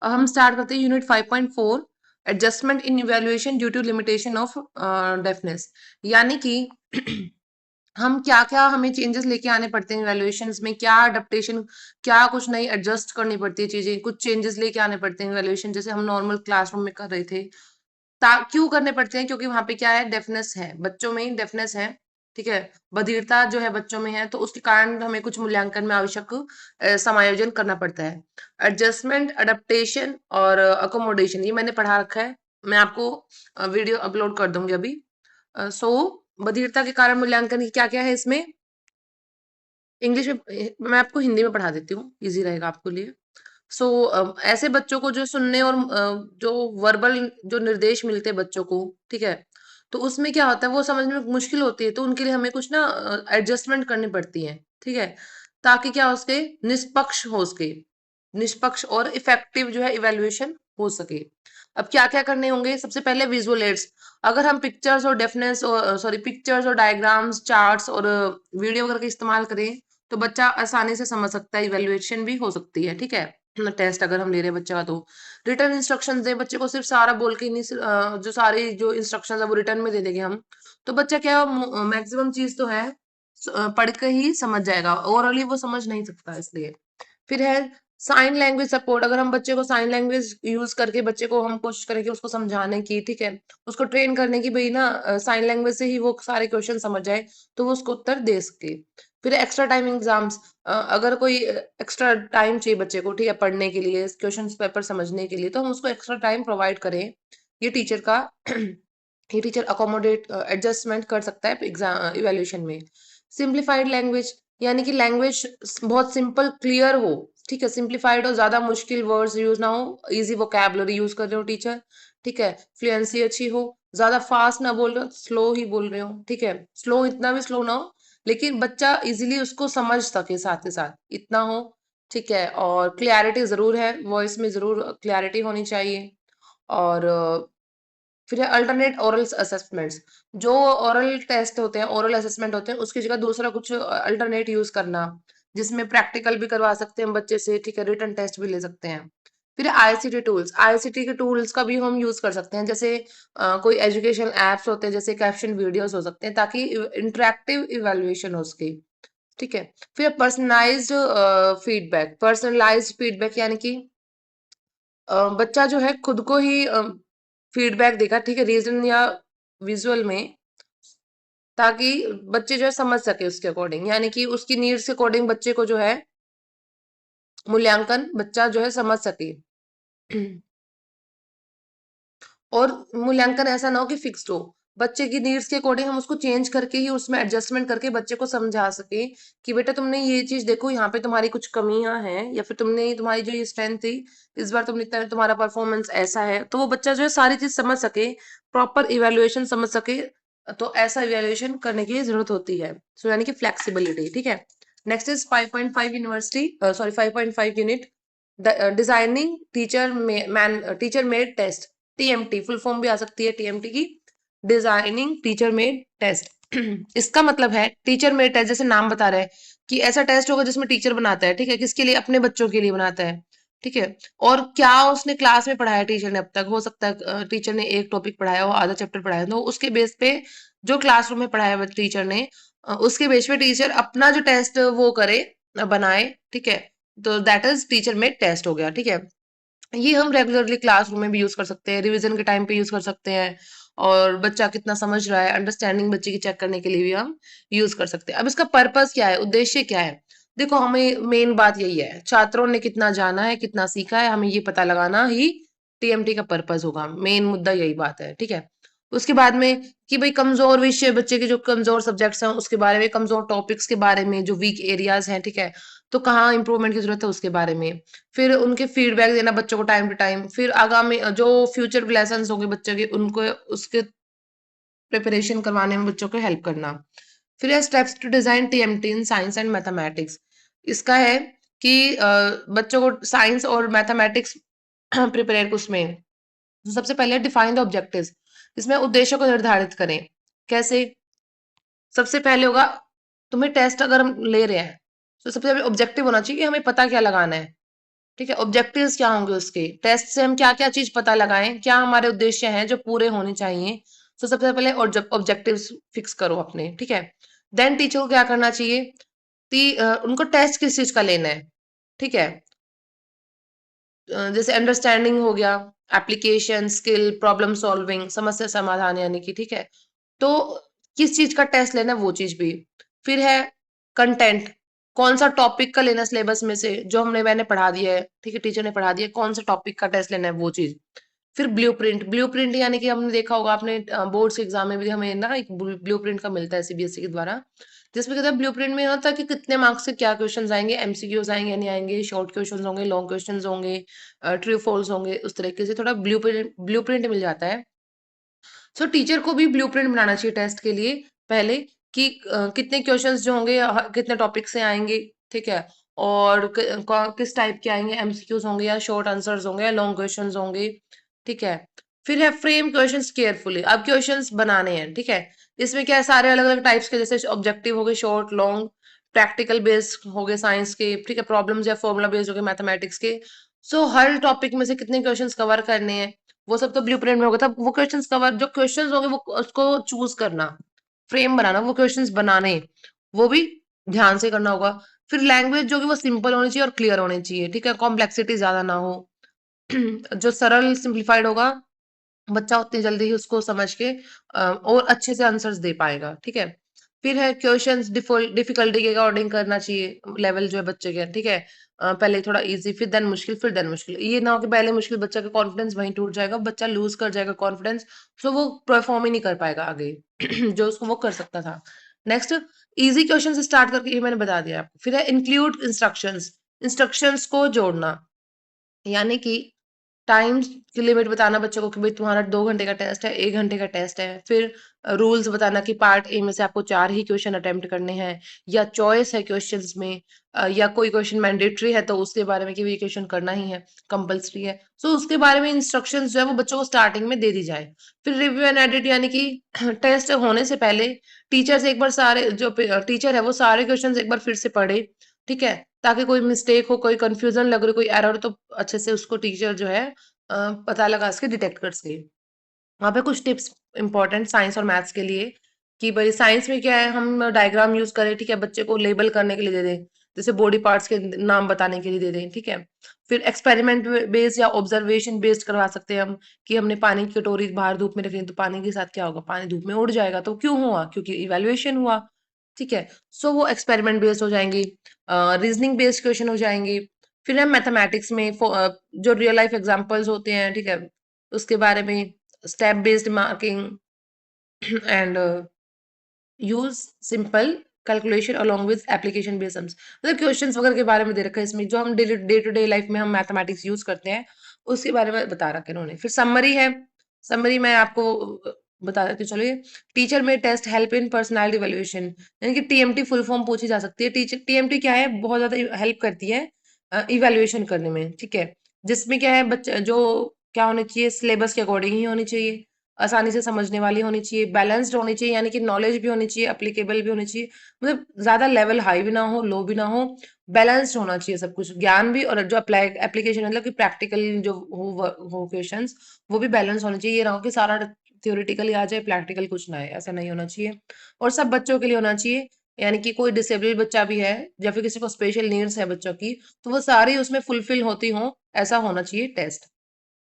हम स्टार्ट करते हैं unit 5.4 adjustment in evaluation due to limitation of deafness. यानी कि हम क्या-क्या हमें चेंजेस लेके आने पड़ते हैं इवैल्यूएशंस में, क्या अडॉप्टेशन, क्या कुछ नई एडजस्ट करनी पड़ती है चीज़ें, कुछ चेंजेस लेके आने पड़ते हैं इवैल्यूएशन जैसे हम नॉर्मल क्लासरूम में कर रहे थे। क्यों करने पड़ते हैं? क्योंकि वहाँ पे क्या है डेफनेस है, बच्चों में डेफनेस है, ठीक है? बधिरता जो है बच्चों में है, तो उसके कारण हमें कुछ मूल्यांकन में आवश्यक समायोजन करना पड़ता है। एडजस्टमेंट, अडॉप्टेशन और अकोमोडेशन ये मैंने पढ़ा रखा है। मैं आपको वीडियो अपलोड कर दूँगी अभी। सो बधिरता के कारण मूल्यांकन क्या-क्या है इसमें? इंग्लिश में मैं आपको हिंदी में पढ़ा देती हूँ, ईज़ी रहेगा आपके लिए। सो ऐसे बच्चों को जो सुनने और जो वर्बल जो निर्देश मिलते हैं बच्चों को, ठीक है? तो उसमें क्या होता है वो समझने में मुश्किल होती है, तो उनके लिए हमें कुछ ना एडजस्टमेंट करनी पड़ती है, ठीक है? ताकि क्या हो सके निष्पक्ष हो सके, निष्पक्ष और इफेक्टिव जो है इवैल्यूएशन हो सके। अब क्या-क्या करने होंगे? सबसे पहले विजुअल एड्स। अगर हम पिक्चर्स और डेफनेस सॉरी पिक्चर्स और डायग्राम्स, चार्ट्स और वीडियो वगैरह का इस्तेमाल करें, तो बच्चा आसानी से समझ सकता है, इवैल्यूएशन भी हो सकती है, ठीक है? टेस्ट अगर हम ले रहे हैं बच्चे का तो। रिटन इंस्ट्रक्शंस दें, बच्चे को सिर्फ सारा बोल के नहीं जो सारी जो इंस्ट्रक्शंस है वो रिटन में दे देंगे हम, तो बच्चा क्या मैक्सिमम चीज़ तो है पढ़ के ही समझ जाएगा, ओरली वो समझ नहीं सकता इसलिए। फिर है साइन लैंग्वेज सपोर्ट। अगर हम बच्चे को साइन लैंग्वेज यूज करके बच्चे को हम कोशिश करें कि उसको समझाने की, ठीक है, उसको ट्रेन करने की भाई ना साइन लैंग्वेज से ही वो सारे क्वेश्चन समझ जाए, तो वो उसको उत्तर दे सके। फिर एक्स्ट्रा टाइम एग्जाम्स। अगर कोई एक्स्ट्रा टाइम चाहिए बच्चे को, ठीक है, पढ़ने के लिए, क्वेश्चन पेपर समझने के लिए, तो हम उसको एक्स्ट्रा टाइम प्रोवाइड करें। ये टीचर का ये टीचर अकोमोडेट एडजस्टमेंट कर सकता है एग्जाम इवैल्यूएशन में। सिंप्लीफाइड लैंग्वेज, यानी कि लैंग्वेज बहुत सिंपल क्लियर हो, ठीक है, सिंप्लीफाइड हो, ज्यादा मुश्किल वर्ड्स यूज ना हो, इजी वोकैबुलरी यूज कर रहे हो टीचर, ठीक है, फ्लुएंसी अच्छी हो, ज्यादा फास्ट ना बोल रहे हो, स्लो ही बोल रहे हो, ठीक है, स्लो इतना भी स्लो ना हो लेकिन बच्चा इजीली उसको समझ सके, साथ के साथ इतना हो, ठीक है, और क्लैरिटी जरूर है, वॉइस में जरूर क्लैरिटी होनी चाहिए। और फिर है अल्टरनेट ओरल असेसमेंट्स। जो ओरल टेस्ट होते हैं, ओरल असेसमेंट होते हैं, उसकी जगह दूसरा कुछ अल्टरनेट यूज करना, जिसमें प्रैक्टिकल भी करवा सकते हैं बच्चे से, ठीक है, रिटन टेस्ट भी ले सकते हैं। फिर आईसीटी टूल्स, आईसीटी के टूल्स का भी हम यूज कर सकते हैं, जैसे कोई एजुकेशन एप्स होते हैं, जैसे कैप्शन वीडियोस हो सकते हैं, ताकि इंटरेक्टिव इवेल्युएशन हो सके, ठीक है। फिर पर्सनलाइज्ड फीडबैक, पर्सनलाइज्ड फीडबैक यानी कि बच्चा जो है खुद को ही फीडबैक देगा, ठीक है, रीजन या विजुअल में, ताकि बच्चे जो है समझ सके उसके अकॉर्डिंग, यानी कि उसकी नीड्स के अकॉर्डिंग बच्चे को जो है मूल्यांकन बच्चा जो है समझ सके। और मूल्यांकन ऐसा ना हो कि फिक्स्ड हो, बच्चे की नीड्स के अकॉर्डिंग हम उसको चेंज करके ही उसमें एडजस्टमेंट करके बच्चे को समझा सके कि बेटा तुमने ये चीज देखो, यहाँ पे तुम्हारी कुछ कमियां हैं, या फिर तुमने तुम्हारी जो ये स्ट्रेंथ थी इस बार तुमने तुम्हारा परफॉर्मेंस ऐसा है, तो वो बच्चा जो है सारी चीज समझ सके, प्रॉपर इवेल्युएशन समझ सके। तो ऐसा इवेल्युएशन करने की जरूरत होती है, सो यानी कि फ्लेक्सिबिलिटी, ठीक है। Next is 5.5 university sorry 5.5 unit designing teacher made test, TMT full form भी आ सकती है टीएमटी की, डिजाइनिंग टीचर मेड टेस्ट। इसका मतलब है टीचर मेड टेस्ट, जैसे नाम बता रहा है कि ऐसा टेस्ट होगा जिसमें टीचर बनाता है, ठीक है, किसके लिए, अपने बच्चों के लिए बनाता है, ठीक है, और क्या उसने क्लास में पढ़ाया टीचर ने अब तक, हो सकता है टीचर ने एक टॉपिक पढ़ाया हो, आधा चैप्टर पढ़ाया, तो उसके बेस पे जो क्लासरूम में पढ़ाया टीचर ने उसके बेस पे टीचर अपना जो टेस्ट वो करे, बनाए, ठीक है, तो that is teacher made test हो गया, ठीक है। ये हम रेगुलरली क्लासरूम में भी यूज कर सकते हैं, रिवीजन के टाइम पे यूज कर सकते हैं, और बच्चा कितना समझ रहा है, अंडरस्टैंडिंग बच्चे की चेक करने के लिए भी हम यूज कर सकते हैं। अब इसका पर्पस क्या है, उद्देश्य क्या है? देखो हमें मेन बात यही है, छात्रों ने कितना जाना है, कितना सीखा है, हमें ये पता लगाना ही टीएमटी का पर्पस होगा, मेन मुद्दा यही बात है, ठीक है। उसके बाद में कि भाई कमजोर विषय, बच्चे के जो कमजोर सब्जेक्ट्स हैं उसके बारे में, कमजोर टॉपिक्स के बारे में, जो वीक एरियाज हैं, ठीक है, तो कहाँ इंप्रूवमेंट की जरूरत है उसके बारे में। फिर उनके फीडबैक देना बच्चों को टाइम टू टाइम, फिर आगामी जो फ्यूचर लेसन्स होंगे बच्चों के, उनको उसके प्रिपरेशन करवाने में बच्चों को हेल्प करना। फिर है steps to design TMT in science and mathematics. इसका है कि बच्चों को साइंस और मैथमेटिक्स प्रिपेयर उसमें, तो सबसे पहले डिफाइन द ऑब्जेक्टिव्स, इसमें उद्देश्यों को निर्धारित करें। कैसे? सबसे पहले होगा, तुम्हें टेस्ट अगर हम ले रहे हैं तो सबसे पहले ऑब्जेक्टिव होना चाहिए कि हमें पता क्या लगाना है, ठीक है? ऑब्जेक्टिव्स क्या होंगे उसके? टेस्ट से हम क्या-क्या चीज़ पता लगाएँ? क्या हमारे उद्देश्य हैं जो पूरे होने चाहिए? तो सबसे पहले ऑब्जेक्टिव्स फिक्स करो अपने, ठीक है? देन टीचर को क्या करना चाहिए उनको टेस्ट किस चीज़ का लेना है, ठीक है? जैसे अंडरस्टैंडिंग हो गया, एप्लीकेशन, स्किल, प्रॉब्लम सॉल्विंग, समस्या समाधान यानी कि, ठीक है? तो किस चीज़ का टेस्ट लेना है वो चीज़ भी। फिर है कंटेंट, कौन-सा टॉपिक का लेना है सिलेबस में से जो मैंने पढ़ा दिया है, ठीक है? टीचर ने पढ़ा दिया है, कौन-सा टॉपिक का टेस्ट लेना है वो चीज़। फिर ब्लूप्रिंट, ब्लूप्रिंट यानी कि हमने देखा होगा आपने बोर्ड्स एग्ज़ाम में भी हमें ना एक ब्लूप्रिंट का मिलता है सीबीएसई के द्वारा। जिसमें कहता है ब्लूप्रिंट में ये होता है कि कितने मार्क्स से क्या क्वेश्चन्स आएँगे, एमसीक्यूज़ आएँगे या नहीं आएँगे, शॉर्ट क्वेश्चन्स होंगे, लॉन्ग क्वेश्चन्स होंगे, ट्रू फॉल्स होंगे, उस तरीके से थोड़ा ब्लूप्रिंट मिल जाता है। सो टीचर को भी ब्लूप्रिंट बनाना चाहिए टेस्ट के लिए पहले कि कितने क्वेश्चंस जो होंगे कितने टॉपिक से आएंगे, ठीक है? और किस टाइप के आएंगे, एमसीक्यूज होंगे या शॉर्ट आंसर्स होंगे या लॉन्ग क्वेश्चंस होंगे, ठीक है? फिर है फ्रेम क्वेश्चंस केयरफुली, अब क्वेश्चंस बनाने हैं, ठीक है? इसमें क्या है, सारे अलग अलग टाइप्स के, जैसे ऑब्जेक्टिव हो गए, शॉर्ट, लॉन्ग, प्रैक्टिकल बेस्ड हो गए साइंस के, ठीक है? प्रॉब्लम्स या फॉर्मूला बेस्ड हो गए मैथमेटिक्स के। सो हर टॉपिक में से कितने क्वेश्चंस कवर करने हैं वो सब तो ब्लूप्रिंट में होगा, तब वो क्वेश्चंस कवर जो क्वेश्चंस होंगे वो उसको चूज करना, फ्रेम बनाना, वो क्वेश्चंस बनाने, वो भी ध्यान से करना होगा। फिर लैंग्वेज जो कि वो सिंपल होनी चाहिए और क्लियर होनी चाहिए, ठीक है? कॉम्प्लेक्सिटी ज्यादा ना हो। जो सरल सिंप्लीफाइड होगा, बच्चा उतनी जल्दी ही उसको समझ के और अच्छे से आंसर्स दे पाएगा, ठीक है? फिर है क्वेश्चंस डिफिकल्टी के अकॉर्डिंग करना चाहिए, लेवल जो है बच्चे के, ठीक है? पहले थोड़ा इजी, फिर देन मुश्किल, फिर देन मुश्किल। ये ना हो कि पहले मुश्किल, बच्चा का कॉन्फिडेंस वहीं टूट जाएगा, बच्चा लूज कर जाएगा कॉन्फिडेंस, सो वो परफॉर्म ही नहीं कर पाएगा आगे जो उसको वो कर सकता था। नेक्स्ट, इजी क्वेश्चन से स्टार्ट करके ये मैंने बता दिया आपको। फिर है इंक्लूड इंस्ट्रक्शंस, इंस्ट्रक्शंस को जोड़ना, यानी कि टाइम की लिमिट बताना बच्चों को कि भाई तुम्हारा 2 घंटे का टेस्ट है, 1 घंटे का टेस्ट है। फिर रूल्स बताना कि पार्ट ए में से आपको 4 ही क्वेश्चन अटेम्प्ट करने हैं, या चॉइस है क्वेश्चंस में, या कोई क्वेश्चन मैंडेटरी है तो उसके बारे में कि ये क्वेश्चन करना ही है, कंपल्सरी है। सो उसके बारे में इंस्ट्रक्शंस जो है वो बच्चों को स्टार्टिंग में दे दी जाए। फिर रिव्यू एंड एडिट, यानी कि टेस्ट होने से पहले टीचर से एक बार सारे जो टीचर है वो सारे क्वेश्चंस एक बार फिर से पढ़े, ठीक है? ताकि कोई मिस्टेक हो, कोई कंफ्यूजन लग रही, कोई एरर, तो अच्छे से उसको टीचर जो है पता लगा सके, डिटेक्ट कर सके। वहाँ पे कुछ टिप्स इंपॉर्टेंट साइंस और मैथ्स के लिए कि भाई साइंस में क्या है, हम डायग्राम यूज करें, ठीक है? बच्चे को लेबल करने के लिए दे दें, जैसे बॉडी पार्ट्स के नाम बताने के लिए दे दें, ठीक है? फिर एक्सपेरिमेंट बेस्ड या ऑब्जर्वेशन बेस्ड करवा सकते हैं हम कि हमने पानी की कटोरी बाहर धूप में रखी है, तो पानी के साथ क्या होगा, पानी धूप में उड़ जाएगा, तो क्यों हुआ? क्योंकि इवेल्युएशन हुआ, ठीक है? सो वो एक्सपेरिमेंट बेस्ड हो जाएंगी, रीजनिंग बेस्ड क्वेश्चन हो जाएंगे। फिर हम मैथमेटिक्स में जो रियल लाइफ एग्जांपल्स होते हैं, ठीक है? उसके बारे में step based marking and use simple calculation along with application based sums, मतलब क्वेश्चंस वगैरह के बारे में दे रखा है इसमें, जो हम डे टू डे लाइफ में हम मैथमेटिक्स यूज करते हैं उसके बारे में बता रखा है इन्होंने। फिर समरी है, समरी मैं आपको बता देती हूँ, चलिए। टीचर में test help in personality evaluation, यानी कि टीएमटी फुल फॉर्म पूछी जा सकती है। टीचर टीएमटी क्या है, बहुत ज्यादा हेल्प करती है इवैल्यूएशन करने में, ठीक है? जिसमें क्या है, बच्चा जो क्या होनी चाहिए, सिलेबस के अकॉर्डिंग ही होनी चाहिए, आसानी से समझने वाली होनी चाहिए, बैलेंस्ड होनी चाहिए, यानी कि नॉलेज भी होनी चाहिए, एप्लीकेबल भी होनी चाहिए, मतलब ज्यादा लेवल हाई भी ना हो, लो भी ना हो, बैलेंस्ड होना चाहिए सब कुछ, ज्ञान भी और जो अप्लाई एप्लीकेशन, मतलब कि प्रैक्टिकल जो हो क्वेश्चंस, वो भी बैलेंस होने चाहिए। ये ना हो कि सारा थ्योरेटिकली आ जाए, प्रैक्टिकल कुछ ना आए, ऐसा नहीं होना चाहिए। और सब बच्चों के लिए होना चाहिए, यानी कि कोई डिसेबल्ड बच्चा भी है या फिर किसी को स्पेशल नीड्स है बच्चों की, तो वो सारी उसमें फुलफिल होती हो, ऐसा होना चाहिए टेस्ट।